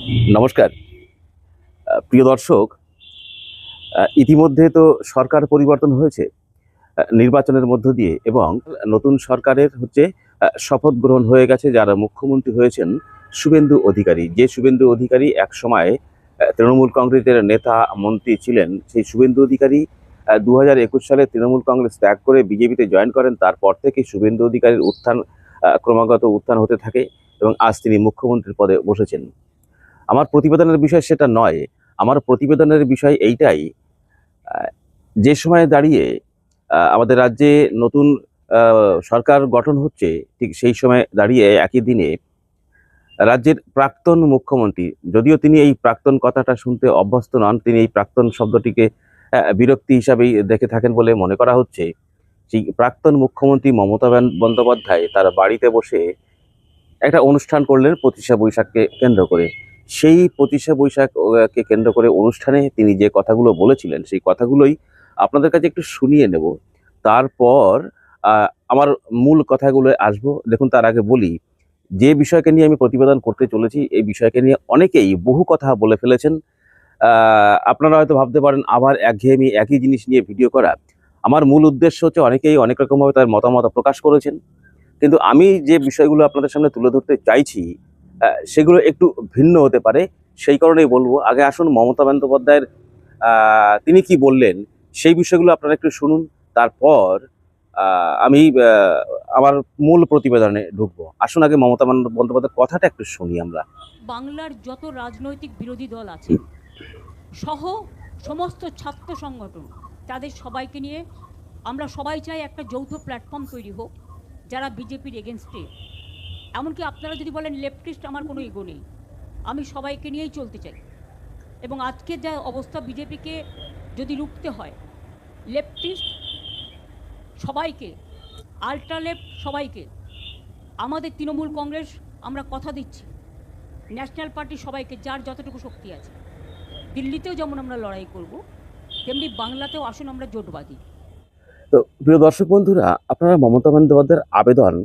নমস্কার। প্রিয় দর্শক, ইতিমধ্যে তো সরকার পরিবর্তন হয়েছে নির্বাচনের মধ্য দিয়ে, এবং নতুন সরকারের শপথ গ্রহণ হয়ে গেছে। যারা মুখ্যমন্ত্রী হয়েছেন শুভেন্দু অধিকারী, যে শুভেন্দু অধিকারী একসময় তৃণমূল কংগ্রেসের নেতা মন্ত্রী ছিলেন। সেই শুভেন্দু অধিকারী 2021 সালে তৃণমূল কংগ্রেস ত্যাগ করে বিজেপিতে জয়েন করেন। তারপর থেকে শুভেন্দু অধিকারীর ক্রমাগত উত্থান হতে থাকে, এবং আজ তিনি মুখ্যমন্ত্রীর পদে বসেছেন। আমার প্রতিবেদনের বিষয় সেটা নয়। আমার প্রতিবেদনের বিষয় এইটাই, আহ, যে সময়ে দাঁড়িয়ে আমাদের রাজ্যে নতুন সরকার গঠন হচ্ছে, ঠিক সেই সময় দাঁড়িয়ে একই দিনে রাজ্যের প্রাক্তন মুখ্যমন্ত্রী, যদিও তিনি এই প্রাক্তন কথাটা শুনতে অভ্যস্ত নন, তিনি এই প্রাক্তন শব্দটিকে বিরক্তি হিসাবেই দেখে থাকেন বলে মনে করা হচ্ছে। সেই প্রাক্তন মুখ্যমন্ত্রী মমতা বন্দ্যোপাধ্যায় তার বাড়িতে বসে একটা অনুষ্ঠান করলেন 25শে বৈশাখকে কেন্দ্র করে। সেই 25শে বৈশাখকে কেন্দ্র করে অনুষ্ঠানে তিনি যে কথাগুলো বলেছিলেন, সেই কথাগুলোই আপনাদের কাছে একটু শুনিয়ে নেব। তারপর আমার মূল কথাগুলো আসবো। দেখুন, তার আগে বলি, যে বিষয়কে নিয়ে আমি প্রতিবেদন করতে চলেছি, এই বিষয়কে নিয়ে অনেকেই বহু কথা বলে ফেলেছেন। আপনারা হয়তো ভাবতে পারেন আবার একঘেয়েমি একই জিনিস নিয়ে ভিডিও করা। আমার মূল উদ্দেশ্য হচ্ছে, অনেকেই অনেক রকমভাবে তার মতামত প্রকাশ করেছেন, কিন্তু আমি যে বিষয়গুলো আপনাদের সামনে তুলে ধরতে চাইছি সেগুলো একটু ভিন্ন হতে পারে। সেই কারণেই বলবো, আগে আসুন মমতা বন্দ্যোপাধ্যায়ের তিনি কি বললেন সেই বিষয়গুলো আপনারা একটু শুনুন। তারপর আমি আমার মূল প্রতিবেদনে ঢুকবো। আসুন আগে মমতা বন্দ্যোপাধ্যায়ের কথাটা একটু শুনি আমরা। বাংলার যত রাজনৈতিক বিরোধী দল আছে সহ সমস্ত ছাত্র সংগঠন, তাদের সবাইকে নিয়ে আমরা সবাই চাই একটা যৌথ প্ল্যাটফর্ম তৈরি হোক যারা বিজেপির এগেনস্টে। এমনকি আপনারা যদি বলেন লেফটিস্ট, আমার কোনো ইগো নেই, আমি সবাইকে নিয়েই চলতে চাই। এবং আজকের যা অবস্থা, বিজেপিকে যদি রুখতে হয়, লেফটিস্ট সবাইকে, আল্ট্রা লেফট সবাইকে, আমাদের তৃণমূল কংগ্রেস আমরা কথা দিচ্ছি, ন্যাশনাল পার্টি সবাইকে, যার যতটুকু শক্তি আছে, দিল্লিতেও যেমন আমরা লড়াই করব, তেমনি বাংলাতেও আসুন আমরা জোট বাঁধি। তো প্রিয় দর্শক বন্ধুরা, আপনারা মমতা বন্দ্যোপাধ্যায়ের আবেদন,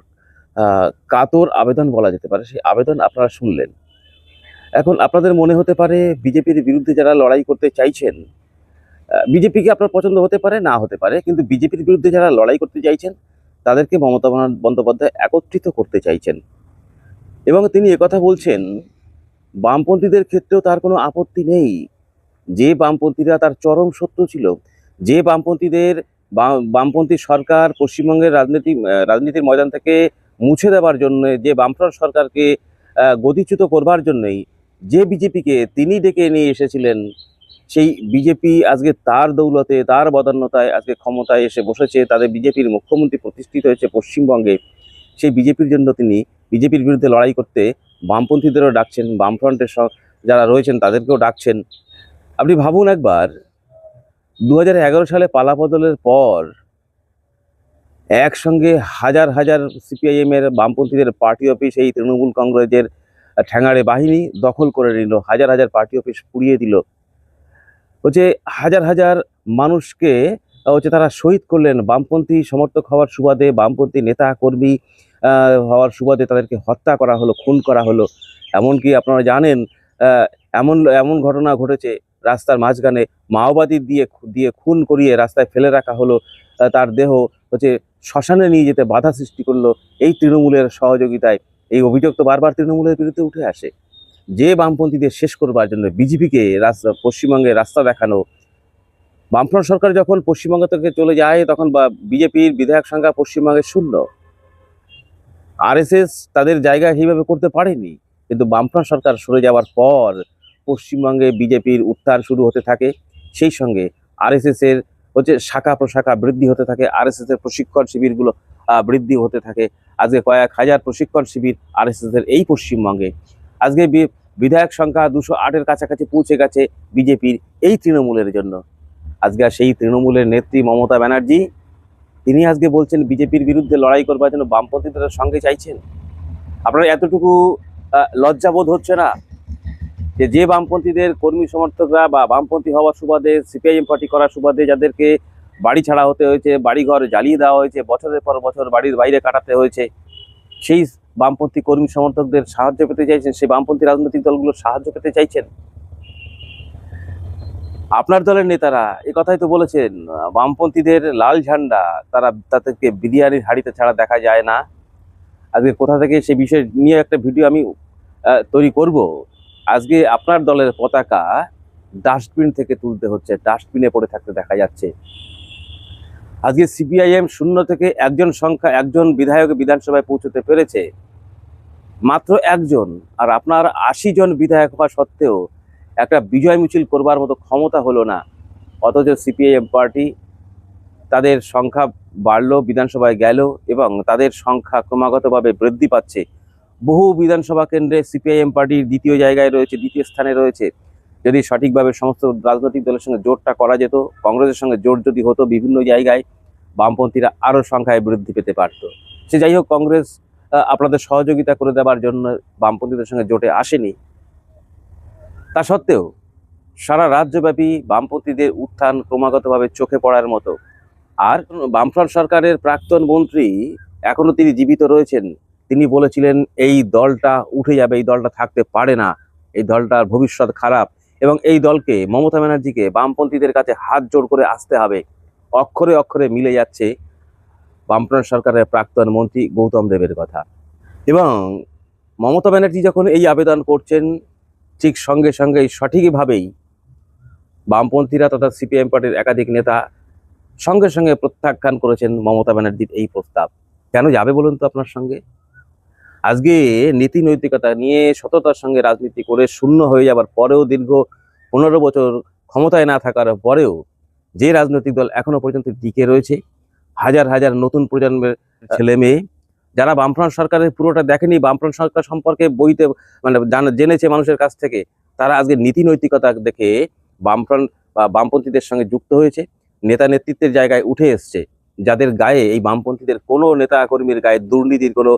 কাতর আবেদন বলা যেতে পারে, সেই আবেদন আপনারা শুনলেন। এখন আপনাদের মনে হতে পারে বিজেপির বিরুদ্ধে যারা লড়াই করতে চাইছেন, বিজেপিকে আপনার পছন্দ হতে পারে, না হতে পারে, কিন্তু বিজেপির বিরুদ্ধে যারা লড়াই করতে চাইছেন তাদেরকে মমতা বন্দ্যোপাধ্যায় একত্রিত করতে চাইছেন। এবং তিনি একথা বলছেন, বামপন্থীদের ক্ষেত্রেও তার কোনো আপত্তি নেই। যে বামপন্থীরা তার চরম শত্রু ছিল, যে বামপন্থীদের বামপন্থী সরকার পশ্চিমবঙ্গের রাজনীতির ময়দান থেকে মুছে দেওয়ার জন্য, যে বামফ্রন্ট সরকারকে গদিচ্যুত করবার জন্যই যে বিজেপিকে তিনি ডেকে নিয়ে এসেছিলেন, সেই বিজেপি আজকে তার দৌলতে, তার বদান্যতায় আজকে ক্ষমতায় এসে বসেছে। তাদের বিজেপির মুখ্যমন্ত্রী প্রতিষ্ঠিত হয়েছে পশ্চিমবঙ্গে। সেই বিজেপির জন্য তিনি বিজেপির বিরুদ্ধে লড়াই করতে বামপন্থীদেরও ডাকছেন, বামফ্রন্টের যারা রয়েছেন তাদেরকেও ডাকছেন। আপনি ভাবুন একবার, 2011 সালে পালাবদলের পর একসঙ্গে হাজার হাজার সিপিআইএম এর বামপন্থীদের পার্টি অফিস এই তৃণমূল কংগ্রেসের ঠ্যাঙাড়ে বাহিনী দখল করে নিল, হাজার হাজার পার্টি অফিস পুড়িয়ে দিল। হাজার হাজার মানুষকে তারা শহীদ করলেন, বামপন্থী সমর্থক হওয়ার সুবাদে, বামপন্থী নেতা কর্মী হওয়ার সুবাদে তাদেরকে হত্যা করা হলো, খুন করা হলো। এমনকি আপনারা জানেন, এমন এমন ঘটনা ঘটেছে, রাস্তার মাঝখানে মাওবাদী দিয়ে দিয়ে খুন করিয়ে রাস্তায় ফেলে রাখা হলো। তার দেহ শ্মশানে নিয়ে যেতে বাধা সৃষ্টি করলো এই তৃণমূলের সহযোগিতায়। এই অভিযোগ তো বারবার তৃণমূলের বিরুদ্ধে উঠে আসে, যে বামপন্থীদের শেষ করবার জন্য বিজেপিকে পশ্চিমবঙ্গে রাস্তা দেখানো। বামফ্রন্ট সরকার যখন পশ্চিমবঙ্গ থেকে চলে যায়, তখন বিজেপির বিধায়ক সংখ্যা পশ্চিমবঙ্গে শূন্য। আরএসএস তাদের জায়গা সেইভাবে করতে পারেনি, কিন্তু বামফ্রন্ট সরকার সরে যাওয়ার পর পশ্চিমবঙ্গে বিজেপির উত্থান শুরু হতে থাকে। সেই সঙ্গে আরএসএস এর শাখা প্রশাখা বৃদ্ধি হতে থাকে, আরএসএস এর প্রশিক্ষণ শিবিরগুলো বৃদ্ধি হতে থাকে। আজকে কয়েক হাজার প্রশিক্ষণ শিবির আরএসএস এর এই পশ্চিমবঙ্গে। আজকে বিধায়ক সংখ্যা 208-এর কাছাকাছি পৌঁছে গেছে বিজেপির এই তৃণমূলের জন্য। আজকে সেই তৃণমূলের নেত্রী মমতা ব্যানার্জি, তিনি আজকে বলছেন বিজেপির বিরুদ্ধে লড়াই করবার জন্য বামপন্থীদের সঙ্গে চাইছেন। আপনার এতটুকু লজ্জাবোধ হচ্ছে না যে বামপন্থীদের কর্মী সমর্থকরা বা বামপন্থী হওয়ার সুবাদে, সিপিআইএম পার্টি করার সুবাদে যাদেরকে বাড়ি ছাড়া হতে হয়েছে, বাড়িঘর জ্বালিয়ে দেওয়া হয়েছে, বছরের পর বছর বাড়ির বাইরে কাটাতে হয়েছে, সেই বামপন্থী কর্মী সমর্থকদের সাহায্য পেতে চাইছেন, সেই বামপন্থী রাজনৈতিক দলগুলোর সাহায্য পেতে চাইছেন। আপনার দলের নেতারা এই কথাই তো বলেছেন, বামপন্থীদের লাল ঝান্ডা তাদেরকে বিরিয়ানির হাঁড়িতে ছাড়া দেখা যায় না। আজকে কোথা থেকে সেই বিষয় নিয়ে একটা ভিডিও আমি তৈরি করব। আজকে আপনার দলের পতাকা ডাস্টবিন থেকে তুলতে হচ্ছে, ডাস্টবিনে পড়ে থাকতে দেখা যাচ্ছে। আজকে সিপিআইএম 0 থেকে একজন বিধায়ক বিধানসভায় পৌঁছতে পেরেছে, মাত্র একজন। আর আপনার 80 জন বিধায়ক হওয়া সত্ত্বেও একটা বিজয় মিছিল করবার মতো ক্ষমতা হলো না। অথচ সিপিআইএম পার্টি তাদের সংখ্যা বাড়লো, বিধানসভায় গেল এবং তাদের সংখ্যা ক্রমাগতভাবে বৃদ্ধি পাচ্ছে। বহু বিধানসভা কেন্দ্রে সিপিআইএম পার্টি দ্বিতীয় জায়গায় রয়েছে, দ্বিতীয় স্থানে রয়েছে। যদি সঠিকভাবে সমস্ত রাজনৈতিক দলের সঙ্গে জোটটা করা যেত, কংগ্রেসের সঙ্গে জোট যদি হতো, বিভিন্ন জায়গায় বামপন্থীরা আরও সংখ্যায় বৃদ্ধি পেতে পারত। সে যাই হোক, কংগ্রেস আপনাদের সহযোগিতা করে দেওয়ার জন্য বামপন্থীদের সঙ্গে জোটে আসেনি। তা সত্ত্বেও সারা রাজ্যব্যাপী বামপন্থীদের উত্থান ক্রমাগতভাবে চোখে পড়ার মতো। আর বামফ্রন্ট সরকারের প্রাক্তন মন্ত্রী এখনো তিনি জীবিত রয়েছেন। তিনি বলেছিলেন এই দলটা উঠে যাবে, এই দলটা থাকতে পারে না, এই দলটার ভবিষ্যৎ খারাপ এবং এই দলকে, মমতা ব্যানার্জিকে বামপন্থীদের কাছে হাত জোড় করে আসতে হবে। অক্ষরে অক্ষরে মিলে যাচ্ছে বামফ্রন্ট সরকারের প্রাক্তন মন্ত্রী গৌতম দেবের কথা। এবং মমতা ব্যানার্জি যখন এই আবেদন করছেন, ঠিক সঙ্গে সঙ্গে সঠিকভাবেই বামপন্থীরা তথা সিপিএম পার্টির একাধিক নেতা সঙ্গে সঙ্গে প্রত্যাখ্যান করেছেন মমতা ব্যানার্জির এই প্রস্তাব। কেন যাবে বলুন তো আপনার সঙ্গে? আজকে নীতি নৈতিকতা নিয়ে সততার সঙ্গে রাজনীতি করে শূন্য হয়ে যাবার পরেও, দীর্ঘ 15 বছর ক্ষমতায় না থাকার পরেও যে রাজনৈতিক দল এখনো পর্যন্ত টিকে রয়েছে, হাজার হাজার নতুন প্রজন্মের ছেলে মেয়ে যারা বামফ্রন্ট সরকারের পুরোটা দেখেনি, বামফ্রন্ট সরকার সম্পর্কে বইতে জেনেছে মানুষের কাছ থেকে, তারা আজকে নীতি নৈতিকতা দেখে বামফ্রন্ট বা বামপন্থীদের সঙ্গে যুক্ত হয়েছে, নেতা নেতৃত্বের জায়গায় উঠে এসছে। যাদের গায়ে, এই বামপন্থীদের কোনো নেতা কর্মীর গায়ে দুর্নীতির কোনো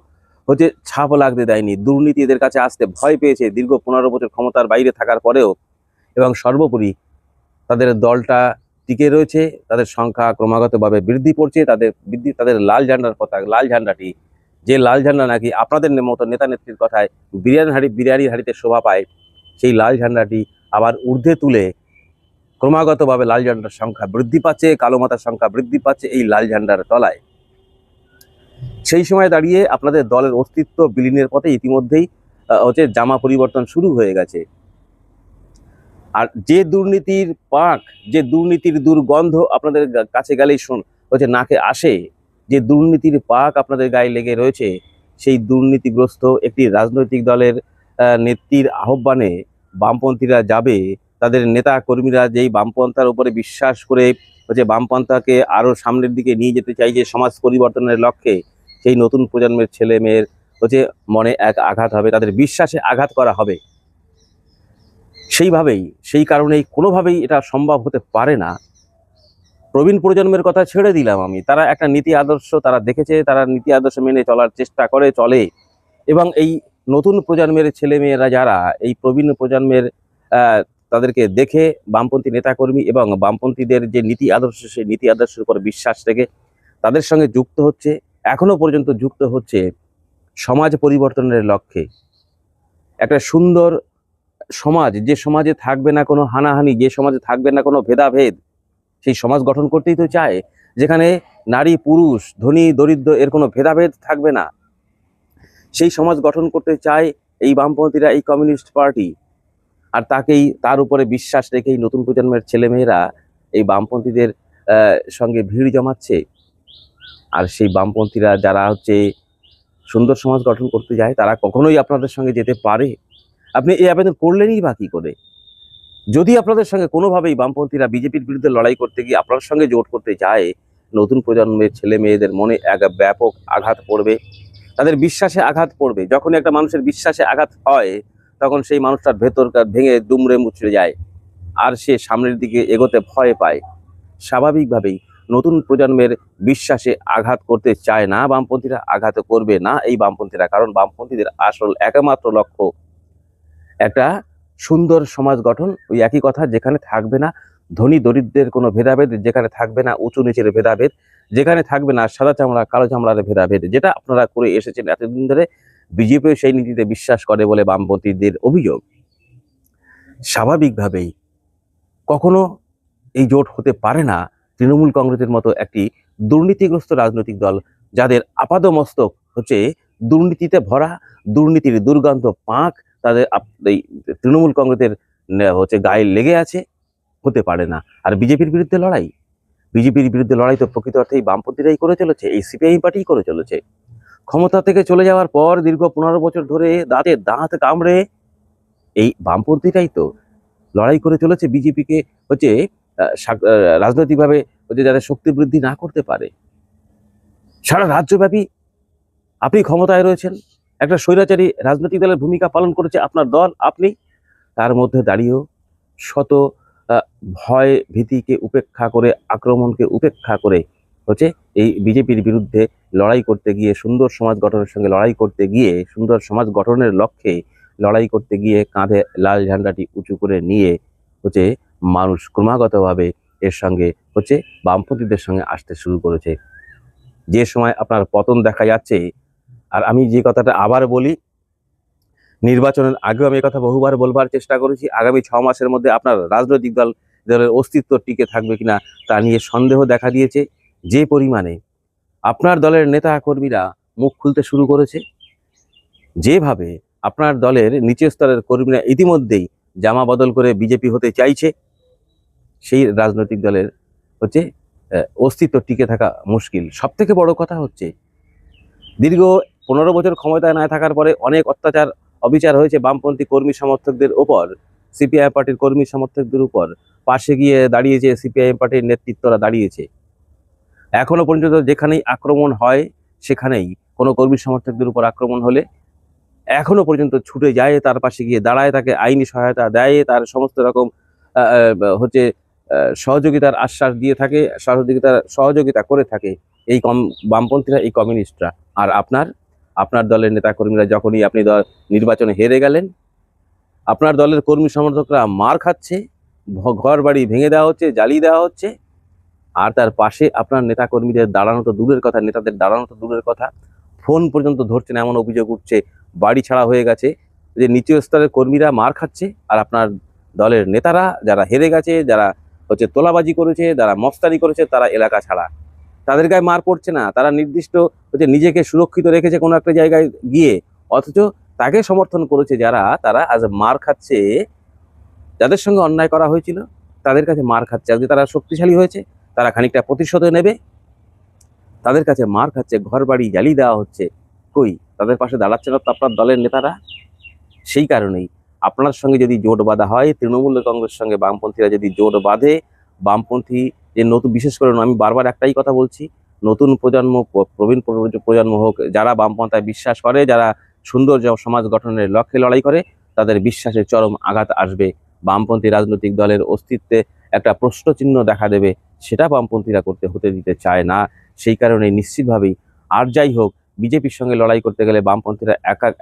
ছাপ লাগতে দেয়নি, দুর্নীতি এদের কাছে আসতে ভয় পেয়েছে দীর্ঘ 15 বছর ক্ষমতার বাইরে থাকার পরেও। এবং সর্বোপরি তাদের দলটা টিকে রয়েছে, তাদের সংখ্যা ক্রমাগতভাবে বৃদ্ধি করছে। তাদের লাল ঝান্ডার পতাকা, লাল ঝান্ডাটি, যে লাল ঝান্ডা নাকি আপনাদের মতো নেতা নেত্রীর কথায় বিরিয়ানির হাড়িতে শোভা পায়, সেই লাল ঝান্ডাটি আবার ঊর্ধ্বে তুলে ক্রমাগতভাবে লাল ঝান্ডার সংখ্যা বৃদ্ধি পাচ্ছে, কালো মাথার সংখ্যা বৃদ্ধি পাচ্ছে এই লাল ঝান্ডার তলায়। সেই সময় দাঁড়িয়ে আপনাদের দলের অস্তিত্ব বিলীনের পথে ইতিমধ্যেই জামা পরিবর্তন শুরু হয়ে গেছে। আর যে দুর্নীতির পাক, যে দুর্নীতির দুর্গন্ধ আপনাদের কাছে গেলেই নাকে আসে, যে দুর্নীতির পাক আপনাদের গায়ে লেগে রয়েছে, সেই দুর্নীতিগ্রস্ত একটি রাজনৈতিক দলের নেত্রীর আহ্বানে বামপন্থীরা যাবে। তাদের নেতা কর্মীরা যেই বামপন্থার উপরে বিশ্বাস করে বামপন্থাকে আরো সামনের দিকে নিয়ে যেতে চাইছে সমাজ পরিবর্তনের লক্ষ্যে, সেই নতুন প্রজন্মের ছেলে মেয়ের মনে এক আঘাত হবে, তাদের বিশ্বাসে আঘাত করা হবে। সেই কারণেই কোনোভাবেই এটা সম্ভব হতে পারে না। প্রবীণ প্রজন্মের কথা ছেড়ে দিলাম আমি, তারা একটা নীতি আদর্শ তারা দেখেছে, তারা নীতি আদর্শ মেনে চলার চেষ্টা করে, চলে। এবং এই নতুন প্রজন্মের ছেলে মেয়েরা যারা এই প্রবীণ প্রজন্মের তাদেরকে দেখে বামপন্থী নেতাকর্মী এবং বামপন্থীদের যে নীতি আদর্শ, সেই নীতি আদর্শের উপর বিশ্বাস রেখে তাদের সঙ্গে যুক্ত হচ্ছে, এখনো পর্যন্ত যুক্ত হচ্ছে সমাজ পরিবর্তনের লক্ষ্যে। একটা সুন্দর সমাজ, যে সমাজে থাকবে না কোনো হানাহানি, যে সমাজে থাকবে না কোনো ভেদাভেদ, সেই সমাজ গঠন করতেই তো চায়, যেখানে নারী পুরুষ, ধনী দরিদ্র এর কোনো ভেদাভেদ থাকবে না। সেই সমাজ গঠন করতে চায় এই বামপন্থীরা, এই কমিউনিস্ট পার্টি। আর তার উপরে বিশ্বাস রেখেই নতুন প্রজন্মের ছেলেমেয়েরা এই বামপন্থীদের সঙ্গে ভিড় জমাচ্ছে। আর সেই বামপন্থীরা যারা সুন্দর সমাজ গঠন করতে যায়, তারা কখনোই আপনাদের সঙ্গে যেতে পারে? আপনি এই আবেদন করলেনই বা কি করে? যদি আপনাদের সঙ্গে কোনোভাবেই বামপন্থীরা বিজেপির বিরুদ্ধে লড়াই করতে গিয়ে আপনার সঙ্গে জোট করতে যায়, নতুন প্রজন্মের ছেলে মেয়েদের মনে এক ব্যাপক আঘাত পড়বে, তাদের বিশ্বাসে আঘাত পড়বে। যখন একটা মানুষের বিশ্বাসে আঘাত হয়, তখন সেই মানুষটার ভেতরকার ভেঙে দুমড়ে মুচড়ে যায়, আর সে সামনের দিকে এগোতে ভয় পায়। স্বাভাবিকভাবেই নতুন প্রজন্মের বিশ্বাসে আঘাত করতে চায় না বামপন্থীরা, আঘাত করবে না এই বামপন্থীরা। কারণ বামপন্থীদের আসল একমাত্র লক্ষ্য একটা সুন্দর সমাজ গঠন। ওই একই কথা, যেখানে থাকবে না ধনী দরিদ্রের কোনো ভেদাভেদ যেখানে থাকবে না, উঁচু নিচের ভেদাভেদ যেখানে থাকবে না, সাদা চামড়া কালো চামড়ার ভেদাভেদ, যেটা আপনারা করে এসেছেন এতদিন ধরে, বিজেপিও সেই নীতিতে বিশ্বাস করে বলে বামপন্থীদের অভিযোগ। স্বাভাবিকভাবেই কখনো এই জোট হতে পারে না তৃণমূল কংগ্রেসের মতো একটি দুর্নীতিগ্রস্ত রাজনৈতিক দল, যাদের আপাদমস্তক হচ্ছে দুর্নীতিতে ভরা, দুর্নীতির দুর্গন্ধ পাঁক তাদের এই তৃণমূল কংগ্রেসের হচ্ছে গায়ে লেগে আছে, হতে পারে না। আর বিজেপির বিরুদ্ধে লড়াই, বিজেপির বিরুদ্ধে লড়াই তো প্রকৃত অর্থেই বামপন্থীরাই করে চলেছে, এই সিপিআইএম পার্টিই করে চলেছে। ক্ষমতা থেকে চলে যাওয়ার পর দীর্ঘ 15 বছর ধরে দাঁতে দাঁত কামড়ে এই বামপন্থীরাই তো লড়াই করে চলেছে বিজেপিকে হচ্ছে রাজনৈতিকভাবে হচ্ছে যাতে শক্তি বৃদ্ধি না করতে পারে। সারা রাজ্যব্যাপী আপনি ক্ষমতায় রয়েছেন, একটা স্বৈরাচারী রাজনৈতিক দলের ভূমিকা পালন করেছে আপনার দল, আপনি তার মধ্যে দাঁড়িয়েও শত ভয় ভীতিকে উপেক্ষা করে, আক্রমণকে উপেক্ষা করে হচ্ছে এই বিজেপির বিরুদ্ধে লড়াই করতে গিয়ে, সুন্দর সমাজ গঠনের সঙ্গে লড়াই করতে গিয়ে, সুন্দর সমাজ গঠনের লক্ষ্যে লড়াই করতে গিয়ে কাঁধে লাল ঝান্ডাটি উঁচু করে নিয়ে হচ্ছে মানুষ ক্রমাগতভাবে এর সঙ্গে হচ্ছে বামপন্থীদের সঙ্গে আসতে শুরু করেছে। যে সময় আপনার পতন দেখা যাচ্ছে, আর আমি যে কথাটা আবার বলি, নির্বাচনের আগেও আমি কথা বহুবার বলবার চেষ্টা করেছি, আগামী 6 মাসের মধ্যে আপনার রাজনৈতিক দলের অস্তিত্ব টিকে থাকবে কিনা তা নিয়ে সন্দেহ দেখা দিয়েছে। যে পরিমাণে আপনার দলের নেতা কর্মীরা মুখ খুলতে শুরু করেছে, যেভাবে আপনার দলের নিচের স্তরের কর্মীরা ইতিমধ্যেই জামা বদল করে বিজেপি হতে চাইছে, সেই রাজনৈতিক দলের হচ্ছে অস্তিত্ব টিকে থাকা মুশকিল। সব থেকে বড় কথা হচ্ছে, দীর্ঘ 15 বছর ক্ষমতায় না থাকার পরে অনেক অত্যাচার অবিচার হয়েছে বামপন্থী কর্মী সমর্থকদের ওপর, সিপিআইএম পার্টির কর্মী সমর্থকদের উপর। পাশে গিয়ে দাঁড়িয়েছে সিপিআইএম পার্টির নেতৃত্বরা দাঁড়িয়েছে। এখনো পর্যন্ত যেখানেই আক্রমণ হয়, সেখানেই কোনো কর্মী সমর্থকদের উপর আক্রমণ হলে এখনো পর্যন্ত ছুটে যায়, তার পাশে গিয়ে দাঁড়ায়, তাকে আইনি সহায়তা দেয়, তার সমস্ত রকম হচ্ছে সহযোগিতার আশ্বাস দিয়ে থাকে, সহযোগিতা করে থাকে এই বামপন্থীরা, এই কমিউনিস্টরা। আর আপনার দলের নেতাকর্মীরা যখনই আপনি নির্বাচনে হেরে গেলেন, আপনার দলের কর্মী সমর্থকরা মার খাচ্ছে, ঘর বাড়ি ভেঙে দেওয়া হচ্ছে, জ্বালিয়ে দেওয়া হচ্ছে, আর তার পাশে আপনার নেতাকর্মীদের দাঁড়ানো তো দূরের কথা, নেতাদের দাঁড়ানো তো দূরের কথা, ফোন পর্যন্ত ধরছে না এমন অভিযোগ উঠছে, বাড়ি ছাড়া হয়ে গেছে। যে নিচু স্তরের কর্মীরা মার খাচ্ছে, আর আপনার দলের নেতারা যারা হেরে গেছে, যারা হচ্ছে তোলাবাজি করেছে, যারা মস্তানি করেছে, তারা এলাকা ছাড়া, তাদের গায়ে মার পড়ছে না। তারা নির্দিষ্ট হচ্ছে নিজেকে সুরক্ষিত রেখেছে কোনো একটা জায়গায় গিয়ে, অথচ তাকে সমর্থন করেছে যারা, তারা আজ মার খাচ্ছে। যাদের সঙ্গে অন্যায় করা হয়েছিল তাদের কাছে মার খাচ্ছে। আজকে তারা শক্তিশালী হয়েছে, তারা খানিকটা প্রতিশোধ নেবে, তাদের কাছে মার খাচ্ছে, ঘর বাড়ি জ্বালিয়ে দেওয়া হচ্ছে। কই তাদের পাশে দাঁড়াচ্ছে না তো আপনার দলের নেতারা? সেই কারণেই আপনার সঙ্গে যদি জোট বাঁধা হয়, তৃণমূল কংগ্রেসের সঙ্গে বামপন্থীরা যদি জোট বাঁধে, বামপন্থী যে নতুন, বিশেষ করে আমি বারবার একটাই কথা বলছি, নতুন প্রজন্ম, প্রবীণ প্রজন্ম হোক, যারা বামপন্থায় বিশ্বাস করে, যারা সুন্দর সমাজ গঠনের লক্ষ্যে লড়াই করে, তাদের বিশ্বাসে চরম আঘাত আসবে। বামপন্থী রাজনৈতিক দলের অস্তিত্বে একটা প্রশ্নচিহ্ন দেখা দেবে, সেটা বামপন্থীরা হতে দিতে চায় না। সেই কারণে নিশ্চিতভাবেই, আর যাই হোক, বিজেপির সঙ্গে লড়াই করতে গেলে বামপন্থীরা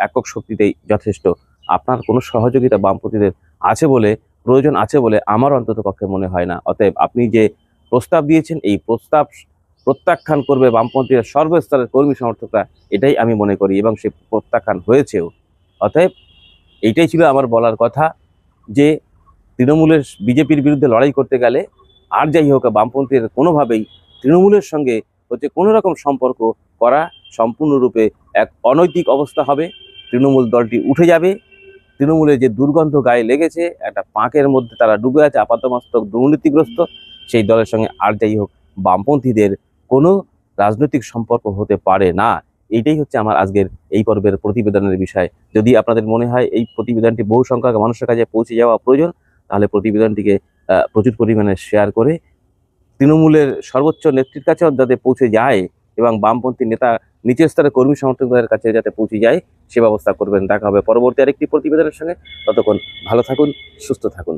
একক শক্তিতেই যথেষ্ট। আপনার কোনো সহযোগিতা বামপন্থীদের প্রয়োজন আছে বলে আমার অন্তত পক্ষে মনে হয় না। অতএব আপনি যে প্রস্তাব দিয়েছেন, এই প্রস্তাব প্রত্যাখ্যান করবে বামপন্থীরা, সর্বস্তরের কর্মী সমর্থকরা, এটাই আমি মনে করি, এবং সে প্রত্যাখ্যান হয়েছেও। অতএব এইটাই ছিল আমার বলার কথা, যে বিজেপির বিরুদ্ধে লড়াই করতে গেলে, আর যাই হোক, বামপন্থীর কোনোভাবেই তৃণমূলের সঙ্গে হচ্ছে কোনো রকম সম্পর্ক করা সম্পূর্ণরূপে এক অনৈতিক অবস্থা হবে। তৃণমূল দলটি উঠে যাবে, তৃণমূলের যে দুর্গন্ধ গায়ে লেগেছে, একটা পাঁকের মধ্যে তারা ডুবে আছে, আপাতমস্তক দুর্নীতিগ্রস্ত, সেই দলের সঙ্গে আর যাই হোক বামপন্থীদের কোনো রাজনৈতিক সম্পর্ক হতে পারে না। এইটাই হচ্ছে আমার আজকের এই পর্বের প্রতিবেদনের বিষয়। যদি আপনাদের মনে হয় এই প্রতিবেদনটি বহু সংখ্যক মানুষের কাছে পৌঁছে যাওয়া প্রয়োজন, তাহলে প্রতিবেদনটিকে প্রচুর পরিমাণে শেয়ার করে তৃণমূলের সর্বোচ্চ নেতৃত্বের কাছেও যাতে পৌঁছে যায়, এবং বামপন্থী নেতা নিচের স্তরের কর্মী সমর্থকদের কাছে যাতে পৌঁছে যায়, সে ব্যবস্থা করবেন। দেখা হবে পরবর্তী আরেকটি প্রতিবেদনের সঙ্গে। ততক্ষণ ভালো থাকুন, সুস্থ থাকুন।